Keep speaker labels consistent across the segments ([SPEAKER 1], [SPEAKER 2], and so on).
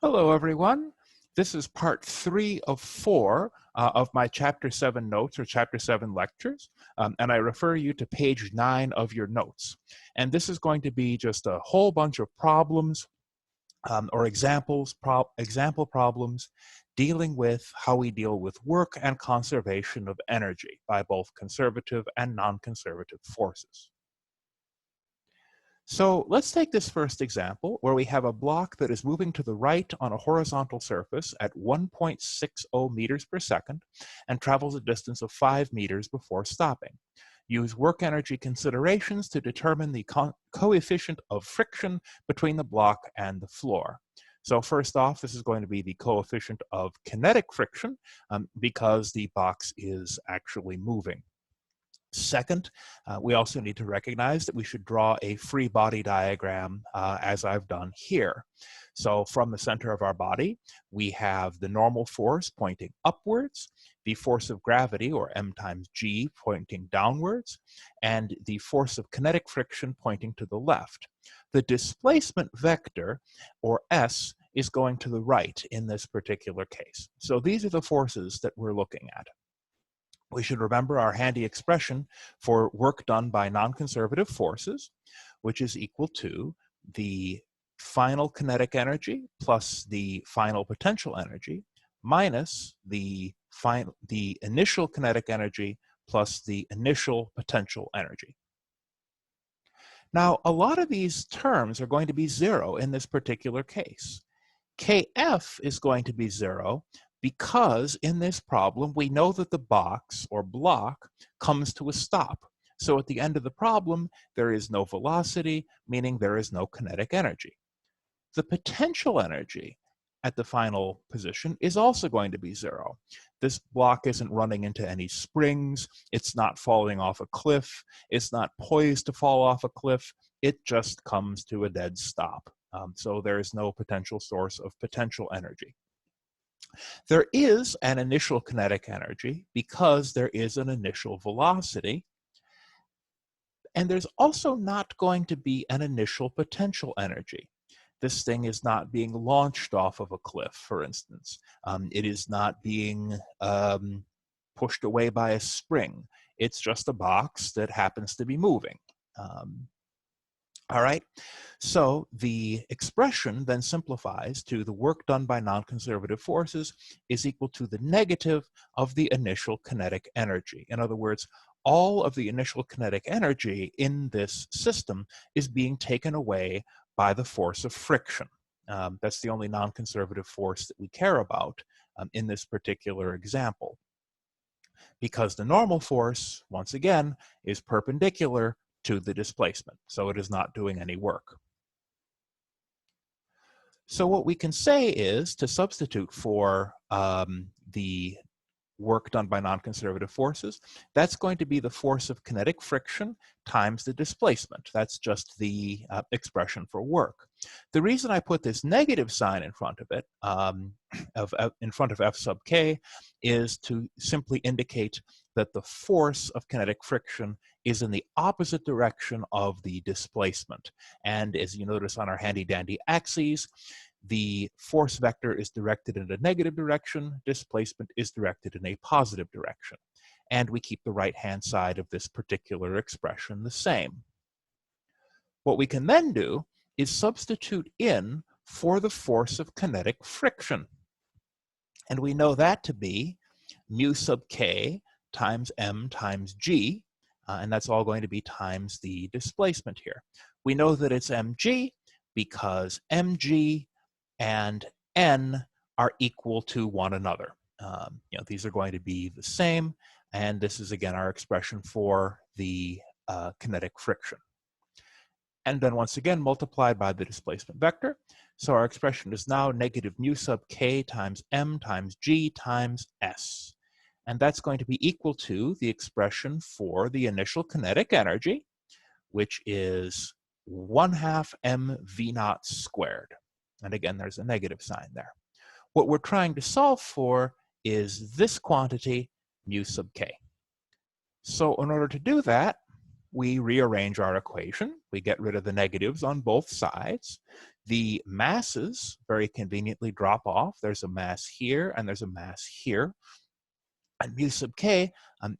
[SPEAKER 1] Hello, everyone. This is part 3 of 4 of my Chapter 7 notes or Chapter 7 lectures, and I refer you to page 9 of your notes. And this is going to be just a whole bunch of problems or example problems dealing with how we deal with work and conservation of energy by both conservative and non-conservative forces. So let's take this first example where we have a block that is moving to the right on a horizontal surface at 1.60 meters per second and travels a distance of 5 meters before stopping. Use work energy considerations to determine the coefficient of friction between the block and the floor. So first off, this is going to be the coefficient of kinetic friction because the box is actually moving. Second, we also need to recognize that we should draw a free body diagram as I've done here. So from the center of our body, we have the normal force pointing upwards, the force of gravity, or m times g, pointing downwards, and the force of kinetic friction pointing to the left. The displacement vector, or s, is going to the right in this particular case. So these are the forces that we're looking at. We should remember our handy expression for work done by non-conservative forces, which is equal to the final kinetic energy plus the final potential energy minus the initial kinetic energy plus the initial potential energy. Now, a lot of these terms are going to be zero in this particular case. Kf is going to be zero because in this problem, we know that the box or block comes to a stop. So at the end of the problem, there is no velocity, meaning there is no kinetic energy. The potential energy at the final position is also going to be zero. This block isn't running into any springs. It's not falling off a cliff. It's not poised to fall off a cliff. It just comes to a dead stop. So there is no potential source of potential energy. There is an initial kinetic energy because there is an initial velocity. And there's also not going to be an initial potential energy. This thing is not being launched off of a cliff, for instance. It is not being pushed away by a spring. It's just a box that happens to be moving. All right, so the expression then simplifies to the work done by non-conservative forces is equal to the negative of the initial kinetic energy. In other words, all of the initial kinetic energy in this system is being taken away by the force of friction. That's the only non-conservative force that we care about in this particular example. Because the normal force, once again, is perpendicular to the displacement, so it is not doing any work. So what we can say is, to substitute for the work done by non-conservative forces, that's going to be the force of kinetic friction times the displacement. That's just the expression for work. The reason I put this negative sign in front of it, in front of F sub k, is to simply indicate that the force of kinetic friction is in the opposite direction of the displacement. And as you notice on our handy-dandy axes, the force vector is directed in a negative direction, displacement is directed in a positive direction. And we keep the right-hand side of this particular expression the same. What we can then do is substitute in for the force of kinetic friction. And we know that to be mu sub k times m times g, and that's all going to be times the displacement here. We know that it's mg because mg and n are equal to one another. These are going to be the same, and this is again our expression for the kinetic friction. And then once again multiplied by the displacement vector. So our expression is now negative mu sub k times m times g times s. And that's going to be equal to the expression for the initial kinetic energy, which is 1/2 mv naught squared. And again, there's a negative sign there. What we're trying to solve for is this quantity, mu sub k. So in order to do that, we rearrange our equation. We get rid of the negatives on both sides. The masses very conveniently drop off. There's a mass here and there's a mass here. And mu sub k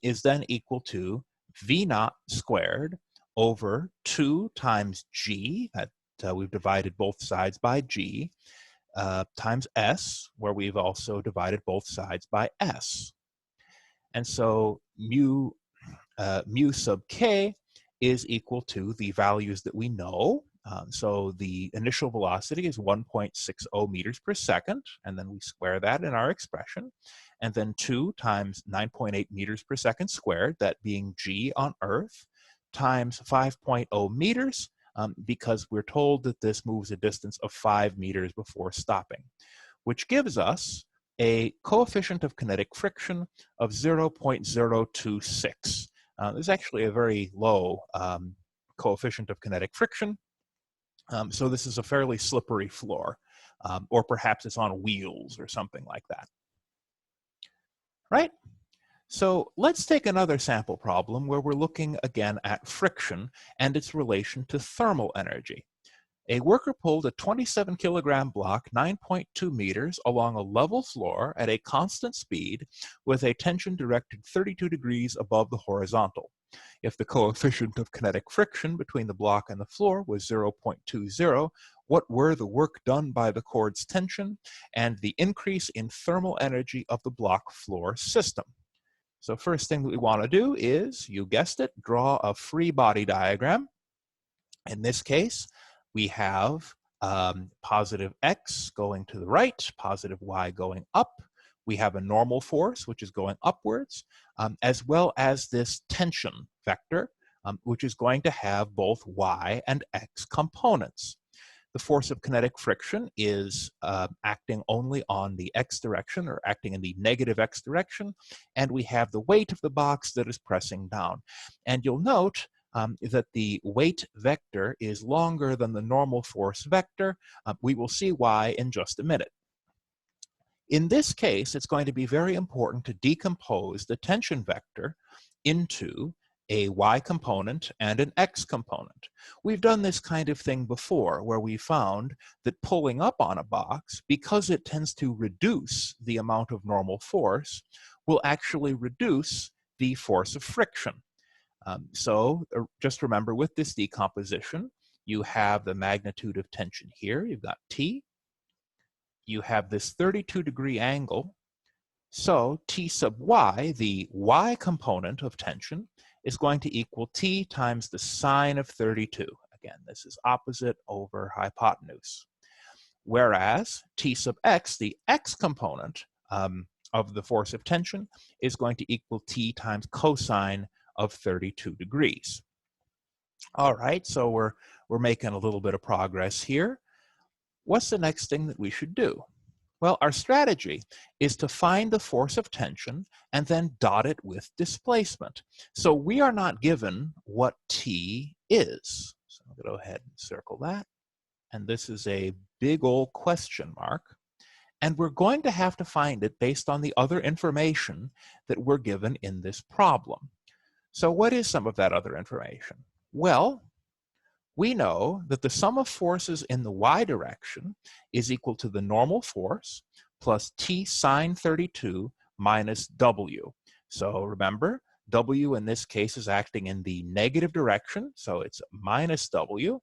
[SPEAKER 1] is then equal to V naught squared over 2 times g, that we've divided both sides by g, times s, where we've also divided both sides by s. And so mu sub k is equal to the values that we know. So the initial velocity is 1.60 meters per second, and then we square that in our expression. And then 2 times 9.8 meters per second squared, that being g on Earth, times 5.0 meters, because we're told that this moves a distance of 5 meters before stopping, which gives us a coefficient of kinetic friction of 0.026. There's actually a very low coefficient of kinetic friction, so this is a fairly slippery floor, or perhaps it's on wheels or something like that. Right? So let's take another sample problem where we're looking again at friction and its relation to thermal energy. A worker pulled a 27 kilogram block 9.2 meters along a level floor at a constant speed with a tension directed 32 degrees above the horizontal. If the coefficient of kinetic friction between the block and the floor was 0.20, what were the work done by the cord's tension and the increase in thermal energy of the block floor system? So first thing that we want to do is, you guessed it, draw a free body diagram. In this case, we have positive x going to the right, positive y going up. We have a normal force, which is going upwards, as well as this tension vector, which is going to have both y and x components. The force of kinetic friction is acting only on the x direction, or acting in the negative x direction, and we have the weight of the box that is pressing down. And you'll note that the weight vector is longer than the normal force vector. We will see why in just a minute. In this case, it's going to be very important to decompose the tension vector into a y component and an x component. We've done this kind of thing before, where we found that pulling up on a box, because it tends to reduce the amount of normal force, will actually reduce the force of friction. So just remember, with this decomposition, you have the magnitude of tension here. You've got T. You have this 32-degree angle. So T sub y, the y component of tension, is going to equal T times the sine of 32. Again, this is opposite over hypotenuse. Whereas T sub x, the x component of the force of tension, is going to equal T times cosine of 32 degrees. All right, so we're making a little bit of progress here. What's the next thing that we should do? Well, our strategy is to find the force of tension and then dot it with displacement. So we are not given what T is. So I'll go ahead and circle that. And this is a big old question mark. And we're going to have to find it based on the other information that we're given in this problem. So what is some of that other information? Well, we know that the sum of forces in the y direction is equal to the normal force plus T sine 32 minus W. So remember, W in this case is acting in the negative direction, so it's minus W.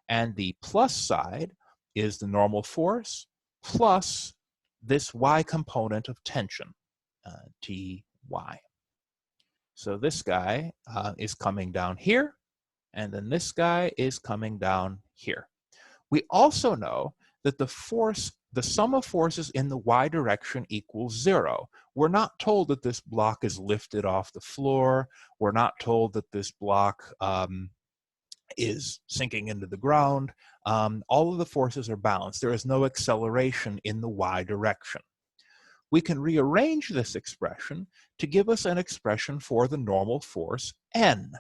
[SPEAKER 1] And the plus side is the normal force plus this y component of tension, Ty. So this guy is coming down here, and then this guy is coming down here. We also know that the sum of forces in the y direction equals 0. We're not told that this block is lifted off the floor. We're not told that this block is sinking into the ground. All of the forces are balanced. There is no acceleration in the y direction. We can rearrange this expression to give us an expression for the normal force N.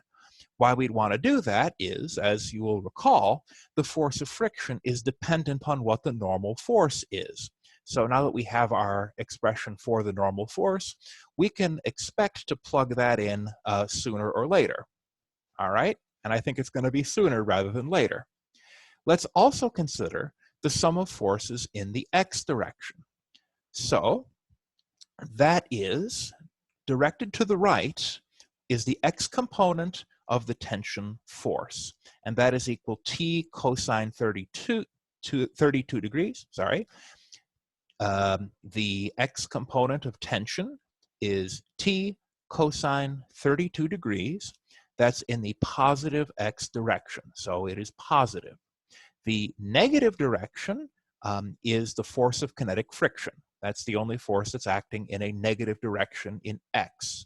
[SPEAKER 1] Why we'd want to do that is, as you will recall, the force of friction is dependent on what the normal force is. So now that we have our expression for the normal force, we can expect to plug that in sooner or later. All right? And I think it's going to be sooner rather than later. Let's also consider the sum of forces in the x direction. So that is, directed to the right is the x component of the tension force, and that is equal T cosine 32 degrees, sorry. The x component of tension is T cosine 32 degrees. That's in the positive x direction, so it is positive. The negative direction is the force of kinetic friction. That's the only force that's acting in a negative direction in x.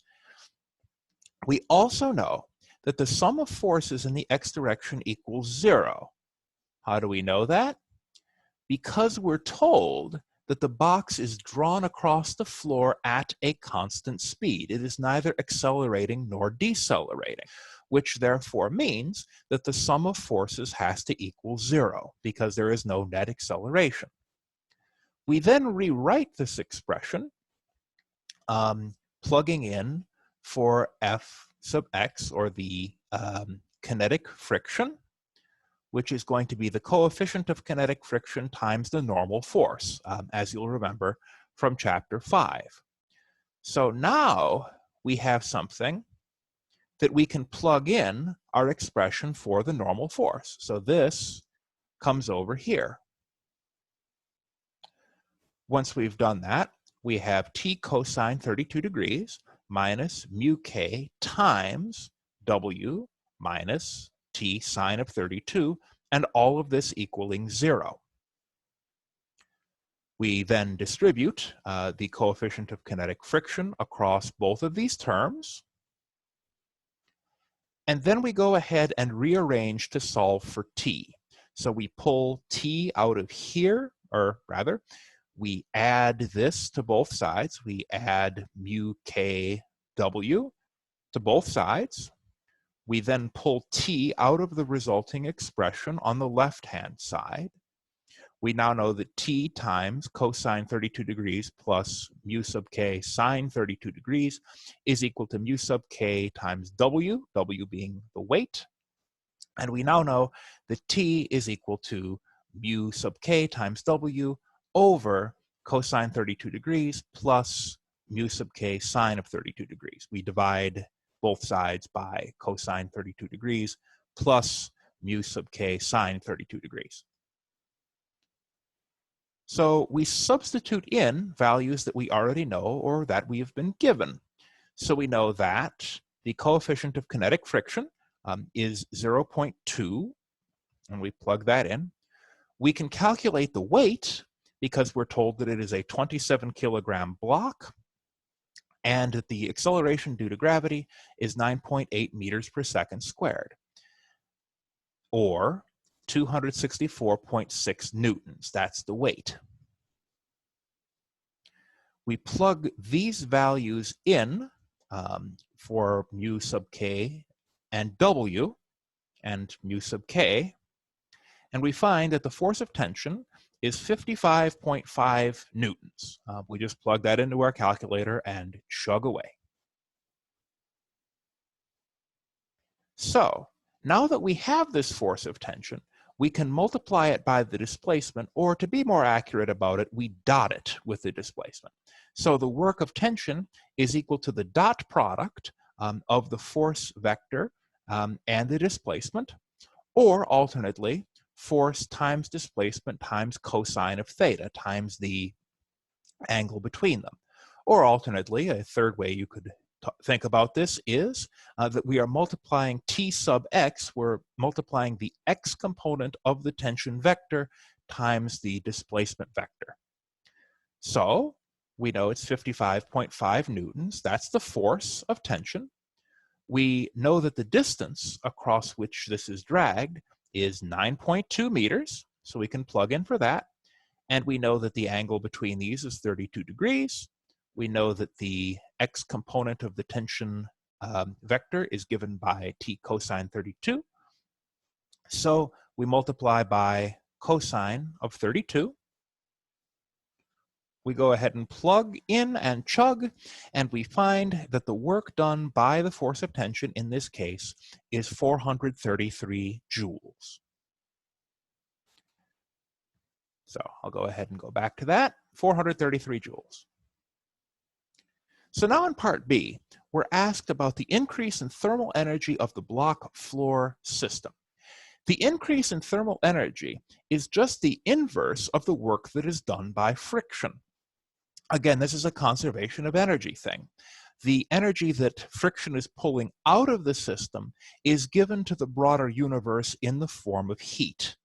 [SPEAKER 1] We also know that the sum of forces in the x direction equals 0. How do we know that? Because we're told that the box is drawn across the floor at a constant speed. It is neither accelerating nor decelerating, which therefore means that the sum of forces has to equal 0 because there is no net acceleration. We then rewrite this expression, plugging in for F sub x, or the kinetic friction, which is going to be the coefficient of kinetic friction times the normal force, as you'll remember from Chapter 5. So now we have something that we can plug in our expression for the normal force. So this comes over here. Once we've done that, we have T cosine 32 degrees minus mu k times W minus T sine of 32, and all of this equaling 0. We then distribute the coefficient of kinetic friction across both of these terms. And then we go ahead and rearrange to solve for T. So we pull T out of here, or rather, we add this to both sides. We add mu k W to both sides. We then pull T out of the resulting expression on the left-hand side. We now know that T times cosine 32 degrees plus mu sub k sine 32 degrees is equal to mu sub k times W, W being the weight. And we now know that T is equal to mu sub k times W over cosine 32 degrees plus mu sub k sine of 32 degrees. We divide both sides by cosine 32 degrees plus mu sub k sine 32 degrees. So we substitute in values that we already know or that we have been given. So we know that the coefficient of kinetic friction is 0.2, and we plug that in. We can calculate the weight because we're told that it is a 27 kilogram block, and that the acceleration due to gravity is 9.8 meters per second squared, or 264.6 newtons. That's the weight. We plug these values in for mu sub k and W and mu sub k, and we find that the force of tension is 55.5 newtons. We just plug that into our calculator and chug away. So now that we have this force of tension, we can multiply it by the displacement, or to be more accurate about it, we dot it with the displacement. So the work of tension is equal to the dot product of the force vector and the displacement, or alternately, force times displacement times cosine of theta times the angle between them. Or alternately, a third way you could think about this is that we are multiplying T sub x, we're multiplying the x component of the tension vector times the displacement vector. So we know it's 55.5 newtons. That's the force of tension. We know that the distance across which this is dragged is 9.2 meters, so we can plug in for that. And we know that the angle between these is 32 degrees. We know that the x component of the tension vector is given by T cosine 32. So we multiply by cosine of 32. We go ahead and plug in and chug, and we find that the work done by the force of tension in this case is 433 joules. So I'll go ahead and go back to that, 433 joules. So now in part B, we're asked about the increase in thermal energy of the block floor system. The increase in thermal energy is just the inverse of the work that is done by friction. Again, this is a conservation of energy thing. The energy that friction is pulling out of the system is given to the broader universe in the form of heat.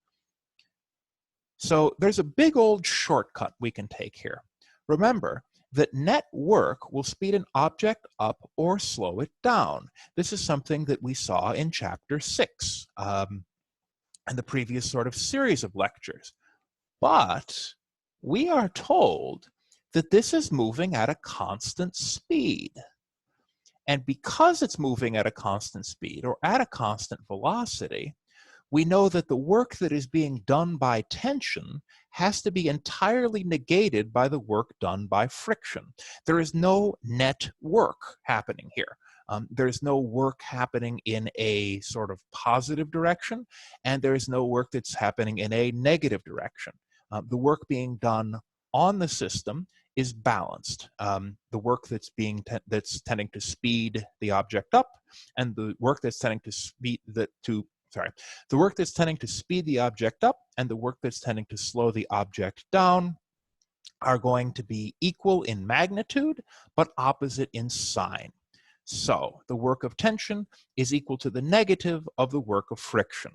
[SPEAKER 1] So there's a big old shortcut we can take here. Remember that net work will speed an object up or slow it down. This is something that we saw in Chapter 6 and the previous sort of series of lectures. But we are told that this is moving at a constant speed. And because it's moving at a constant speed or at a constant velocity, we know that the work that is being done by tension has to be entirely negated by the work done by friction. There is no net work happening here. There's no work happening in a sort of positive direction, and there's no work that's happening in a negative direction. The work being done on the system is balanced. The work that's tending to speed the object up, and the work that's tending to the work that's tending to speed the object up and the work that's tending to slow the object down are going to be equal in magnitude, but opposite in sign. So the work of tension is equal to the negative of the work of friction.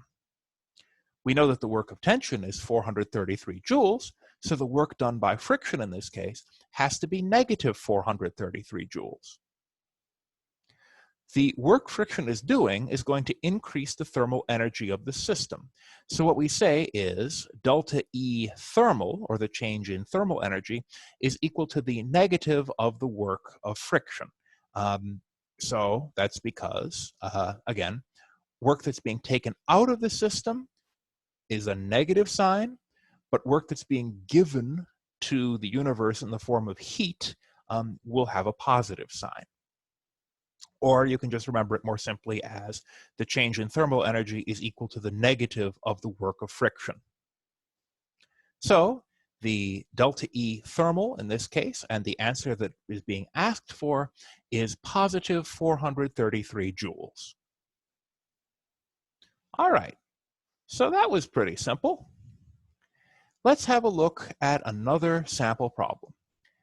[SPEAKER 1] We know that the work of tension is 433 joules, so the work done by friction in this case has to be negative 433 joules. The work friction is doing is going to increase the thermal energy of the system. So what we say is delta E thermal, or the change in thermal energy, is equal to the negative of the work of friction. So that's because, again, work that's being taken out of the system is a negative sign, but work that's being given to the universe in the form of heat will have a positive sign. Or you can just remember it more simply as the change in thermal energy is equal to the negative of the work of friction. So the delta E thermal in this case, and the answer that is being asked for, is positive 433 joules. All right, so that was pretty simple. Let's have a look at another sample problem.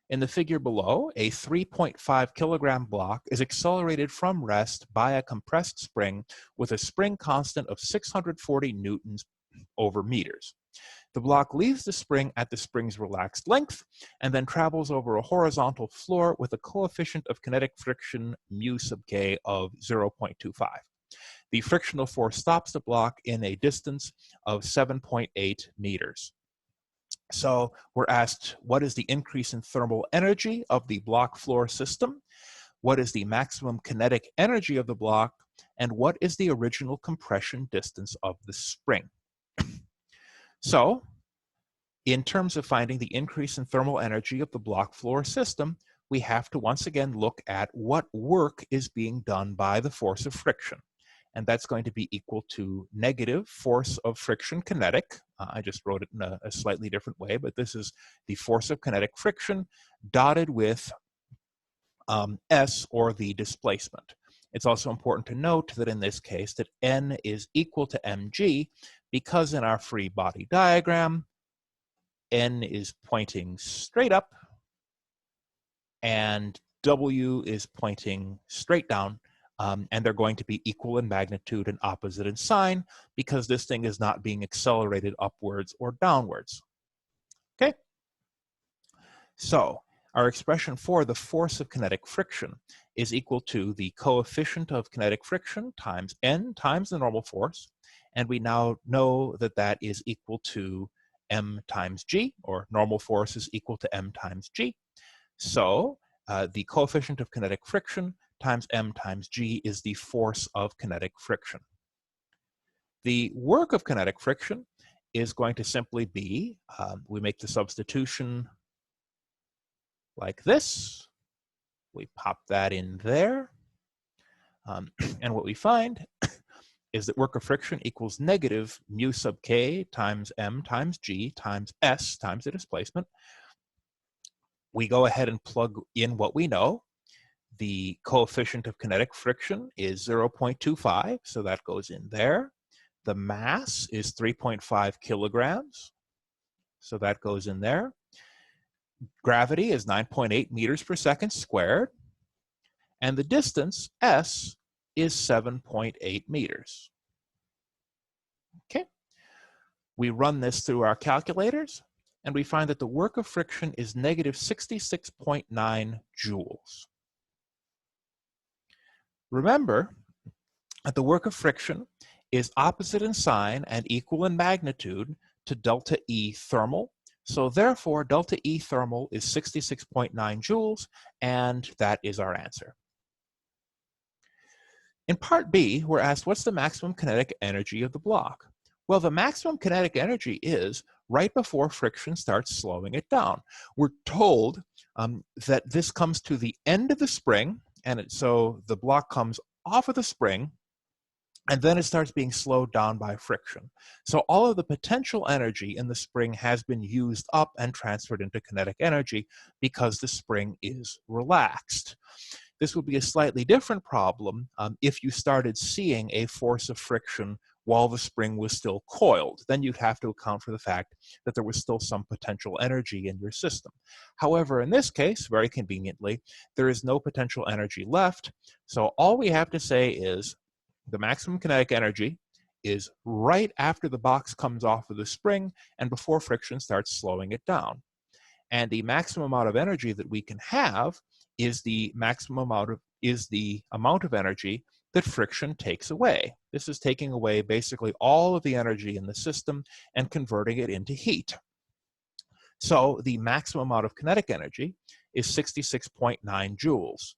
[SPEAKER 1] In the figure below, a 3.5 kilogram block is accelerated from rest by a compressed spring with a spring constant of 640 newtons over meters. The block leaves the spring at the spring's relaxed length and then travels over a horizontal floor with a coefficient of kinetic friction mu sub k of 0.25. The frictional force stops the block in a distance of 7.8 meters. So we're asked, what is the increase in thermal energy of the block floor system? What is the maximum kinetic energy of the block? And what is the original compression distance of the spring? So in terms of finding the increase in thermal energy of the block floor system, we have to once again look at what work is being done by the force of friction. And that's going to be equal to negative force of friction kinetic. I just wrote it in a slightly different way, but this is the force of kinetic friction dotted with S, or the displacement. It's also important to note that in this case that N is equal to mg, because in our free body diagram, N is pointing straight up and W is pointing straight down. And they're going to be equal in magnitude and opposite in sign because this thing is not being accelerated upwards or downwards. Okay? So our expression for the force of kinetic friction is equal to the coefficient of kinetic friction times N times the normal force. And we now know that that is equal to m times g, or normal force is equal to m times g. So the coefficient of kinetic friction times m times g is the force of kinetic friction. The work of kinetic friction is going to simply be, we make the substitution like this. We pop that in there. And what we find is that work of friction equals negative mu sub k times m times g times s times the displacement. We go ahead and plug in what we know. The coefficient of kinetic friction is 0.25, so that goes in there. The mass is 3.5 kilograms, so that goes in there. Gravity is 9.8 meters per second squared, and the distance, s, is 7.8 meters. Okay, we run this through our calculators, and we find that the work of friction is negative 66.9 joules. Remember that the work of friction is opposite in sign and equal in magnitude to delta E thermal. So therefore, delta E thermal is 66.9 joules, and that is our answer. In part B, we're asked, what's the maximum kinetic energy of the block? Well, the maximum kinetic energy is right before friction starts slowing it down. We're told that this comes to the end of the spring, and so the block comes off of the spring, and then it starts being slowed down by friction. So all of the potential energy in the spring has been used up and transferred into kinetic energy because the spring is relaxed. This would be a slightly different problem if you started seeing a force of friction while the spring was still coiled. Then you'd have to account for the fact that there was still some potential energy in your system. However, in this case, very conveniently, there is no potential energy left. So all we have to say is the maximum kinetic energy is right after the box comes off of the spring and before friction starts slowing it down. And the maximum amount of energy that we can have is the amount of energy that friction takes away. This is taking away basically all of the energy in the system and converting it into heat. So the maximum amount of kinetic energy is 66.9 joules.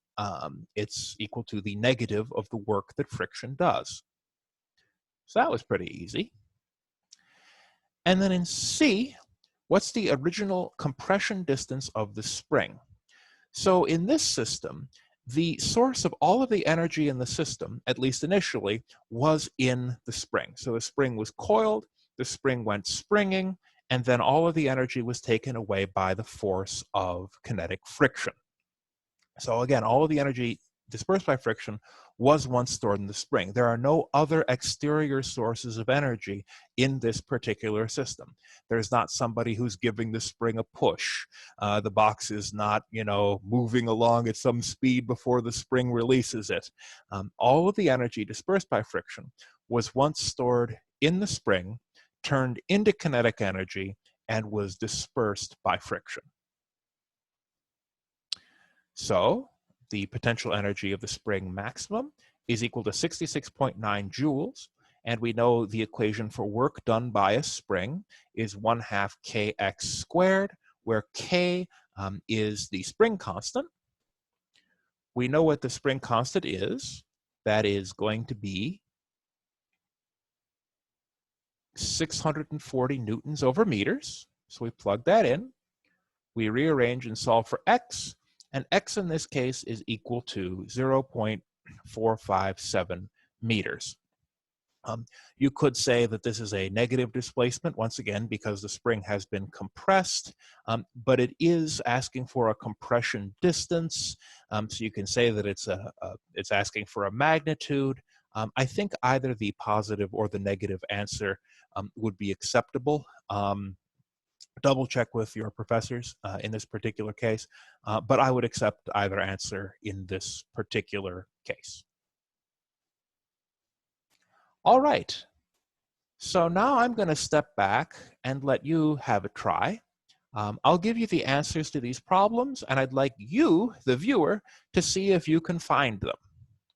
[SPEAKER 1] It's equal to the negative of the work that friction does. So that was pretty easy. And then in C, what's the original compression distance of the spring? So in this system, the source of all of the energy in the system, at least initially, was in the spring. So the spring was coiled, the spring went springing, and then all of the energy was taken away by the force of kinetic friction. So again, all of the energy dispersed by friction was once stored in the spring. There are no other exterior sources of energy in this particular system. There's not somebody who's giving the spring a push. The box is not, moving along at some speed before the spring releases it. All of the energy dispersed by friction was once stored in the spring, turned into kinetic energy, and was dispersed by friction. So the potential energy of the spring maximum is equal to 66.9 joules, and we know the equation for work done by a spring is 1/2 kx squared, where k is the spring constant. We know what the spring constant is. That is going to be 640 newtons over meters. So we plug that in. We rearrange and solve for x, and x in this case is equal to 0.457 meters. You could say that this is a negative displacement, once again, because the spring has been compressed, but it is asking for a compression distance, so you can say that it's asking for a magnitude. I think either the positive or the negative answer would be acceptable. Double check with your professors in this particular case, but I would accept either answer in this particular case. All right, so now I'm going to step back and let you have a try. I'll give you the answers to these problems, and I'd like you, the viewer, to see if you can find them.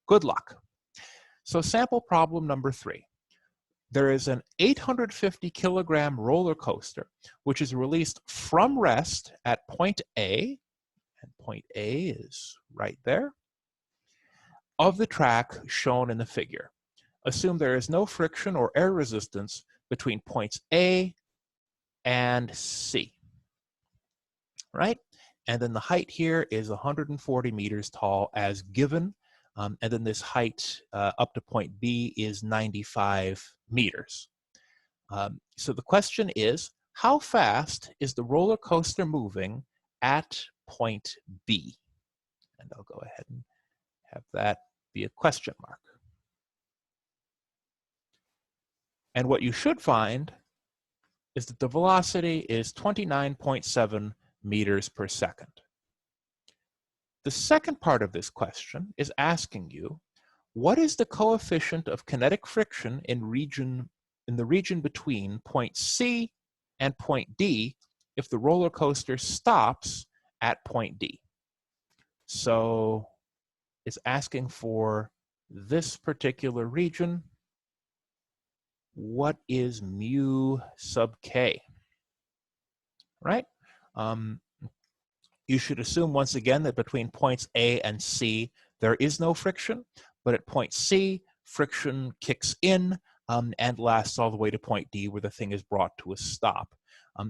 [SPEAKER 1] Good luck. So sample problem number 3. There is an 850 kilogram roller coaster, which is released from rest at point A, and point A is right there, of the track shown in the figure. Assume there is no friction or air resistance between points A and C, right? And then the height here is 140 meters tall as given. and then this height up to point B is 95 meters. So the question is, how fast is the roller coaster moving at point B? And I'll go ahead and have that be a question mark. And what you should find is that the velocity is 29.7 meters per second. The second part of this question is asking you, what is the coefficient of kinetic friction in the region between point C and point D if the roller coaster stops at point D? So it's asking for this particular region. What is mu sub k? Right? You should assume once again that between points A and C there is no friction, but at point C friction kicks in and lasts all the way to point D where the thing is brought to a stop.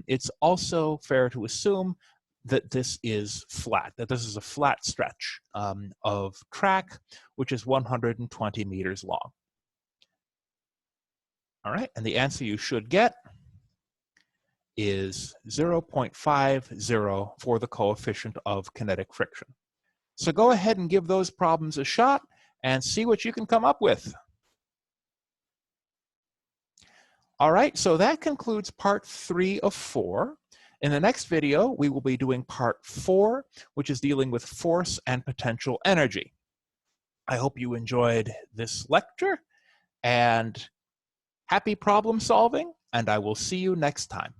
[SPEAKER 1] It's also fair to assume that this is flat, that this is a flat stretch of track, which is 120 meters long. All right, and the answer you should get is 0.50 for the coefficient of kinetic friction. So go ahead and give those problems a shot and see what you can come up with. All right, so that concludes part 3 of 4. In the next video, we will be doing part 4, which is dealing with force and potential energy. I hope you enjoyed this lecture, and happy problem solving, and I will see you next time.